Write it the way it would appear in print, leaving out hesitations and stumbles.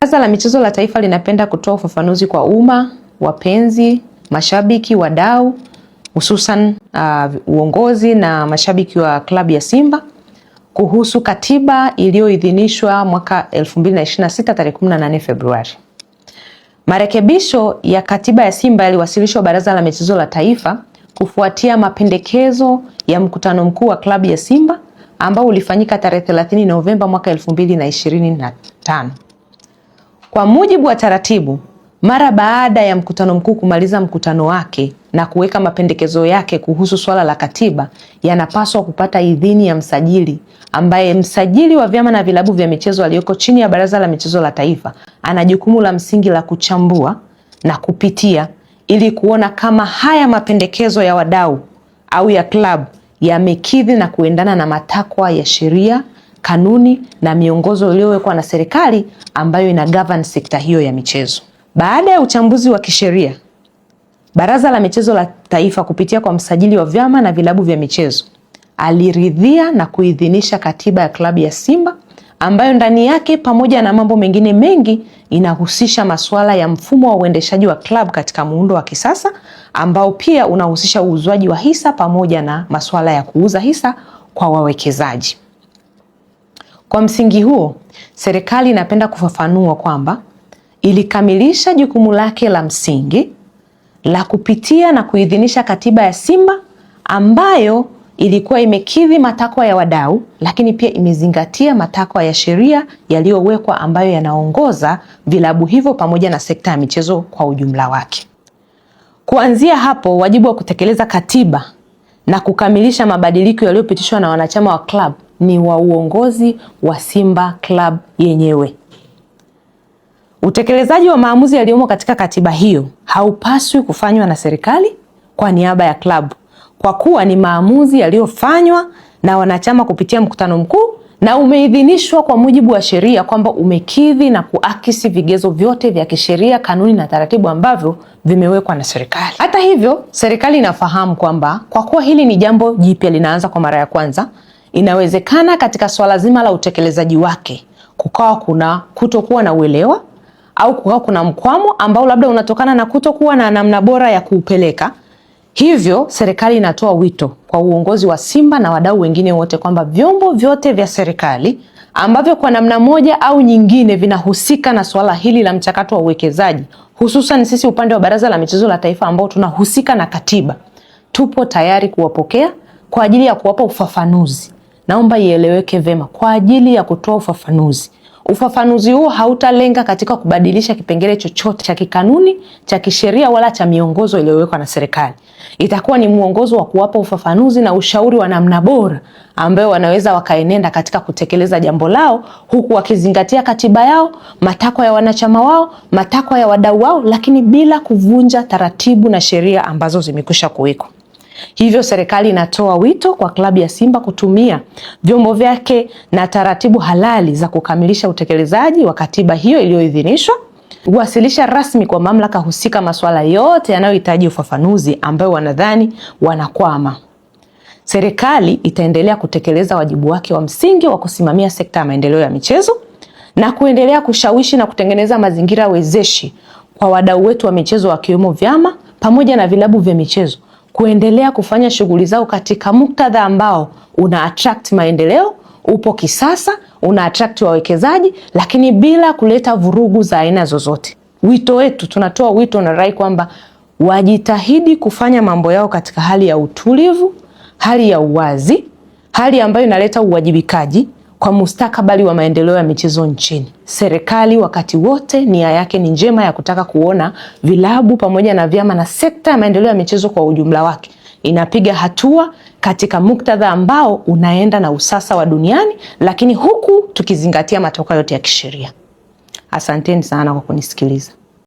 Baraza la Michezo la Taifa linapenda kutoa ufafanuzi kwa umma, wapenzi, mashabiki, wadau, hususan uongozi na mashabiki wa klabu ya Simba kuhusu katiba iliyoidhinishwa mwaka 2026 tarehe 18 Februari. Marekebisho ya katiba ya Simba yaliwasilishwa Baraza la Michezo la Taifa kufuatia mapendekezo ya mkutano mkuu wa klabu ya Simba ambao ulifanyika tarehe 30 Novemba mwaka 2025. Kwa mujibu wa taratibu, mara baada ya mkutano mkuu kumaliza mkutano wake na kuweka mapendekezo yake kuhusu swala la katiba, yanapaswa kupata idhini ya msajili, ambaye msajili wa vyama na vilabu vya michezo aliyoko chini ya Baraza la Michezo la Taifa ana jukumu la msingi la kuchambua na kupitia ili kuona kama haya mapendekezo ya wadau au ya klabu yamekidhi na kuendana na matakwa ya sheria, kanuni na miongozo iliyowekwa na serikali ambayo ina govern sekta hiyo ya michezo. Baada ya uchambuzi wa kisheria, Baraza la Michezo la Taifa kupitia kwa msajili wa vyama na vilabu vya michezo aliridhia na kuidhinisha katiba ya klabu ya Simba ambayo ndani yake pamoja na mambo mengine mengi inahusisha masuala ya mfumo wa uendeshaji wa klabu katika muundo wa kisasa ambao pia unahusisha uuzwaji wa hisa pamoja na masuala ya kuuza hisa kwa wawekezaji. Kwa msingi huo, serikali inapenda kufafanua kwamba ilikamilisha jukumu lake la msingi la kupitia na kuidhinisha katiba ya Simba ambayo ilikuwa imekidhi matakwa ya wadau, lakini pia imezingatia matakwa ya sheria yaliyowekwa ambayo yanaongoza vilabu hivyo pamoja na sekta ya michezo kwa ujumla wake. Kuanzia hapo, wajibu wa kutekeleza katiba na kukamilisha mabadiliko yaliyopitishwa na wanachama wa club ni wa uongozi wa Simba Club yenyewe. Utekelezaji wa maamuzi yaliyomo katika katiba hiyo haupaswi kufanywa na serikali kwa niaba ya klabu, kwa kuwa ni maamuzi yaliyofanywa na wanachama kupitia mkutano mkuu na umeidhinishwa kwa mujibu wa sheria kwamba umekidhi na kuakisi vigezo vyote vya kisheria, kanuni na taratibu ambavyo vimewekwa na serikali. Hata hivyo, serikali inafahamu kwamba kwa kuwa hili ni jambo jipya linaanza kwa mara ya kwanza, inawezekana katika swala zima la utekelezaji wake kukawa kuna kutokuwa na uelewa au kukawa kuna mkwamo ambao labda unatokana na kutokuwa na namna bora ya kuupeleka. Hivyo serikali inatoa wito kwa uongozi wa Simba na wadau wengine wote kwamba vyombo vyote vya serikali ambavyo kwa namna moja au nyingine vinahusika na swala hili la mchakato wa uwekezaji, hususan sisi upande wa Baraza la Michezo la Taifa ambao tunahusika na katiba, tupo tayari kuwapokea kwa ajili ya kuwapa ufafanuzi. Naomba ieleweke vema, kwa ajili ya kutoa ufafanuzi. Ufafanuzi huo hautalenga katika kubadilisha kipengele chochote cha kikanuni, cha kisheria wala cha miongozo iliyowekwa na serikali. Itakuwa ni mwongozo wa kuwapa ufafanuzi na ushauri wa namna bora ambayo wanaweza wakaenenda katika kutekeleza jambo lao huku wakizingatia katiba yao, matakwa ya wanachama wao, matakwa ya wadau wao, lakini bila kuvunja taratibu na sheria ambazo zimekwisha kuwekwa. Hivyo serikali inatoa wito kwa klabu ya Simba kutumia vyombo vyake na taratibu halali za kukamilisha utekelezaji wa katiba hiyo iliyoidhinishwa, kuwasilisha rasmi kwa mamlaka husika masuala yote yanayohitaji ufafanuzi ambayo wanadhani wanakwama. Serikali itaendelea kutekeleza wajibu wake wa msingi wa kusimamia sekta ya maendeleo ya michezo na kuendelea kushawishi na kutengeneza mazingira wezeshi kwa wadau wetu wa michezo wakiwemo vyama pamoja na vilabu vya michezo kuendelea kufanya shughuli zao katika muktadha ambao una attract maendeleo, upo kisasa, una attract wawekezaji, lakini bila kuleta vurugu za aina zozote. Wito wetu, tunatoa wito na rai kwamba wajitahidi kufanya mambo yao katika hali ya utulivu, hali ya uwazi, hali ambayo inaleta uwajibikaji kwa mustakabali wa maendeleo ya michezo nchini. Serikali wakati wote nia yake ni njema ya kutaka kuona vilabu pamoja na vyama na sekta ya maendeleo ya michezo kwa ujumla wake inapiga hatua katika muktadha ambao unaenda na usasa wa duniani, lakini huku tukizingatia matokeo yote ya kisheria. Asanteni sana kwa kunisikiliza.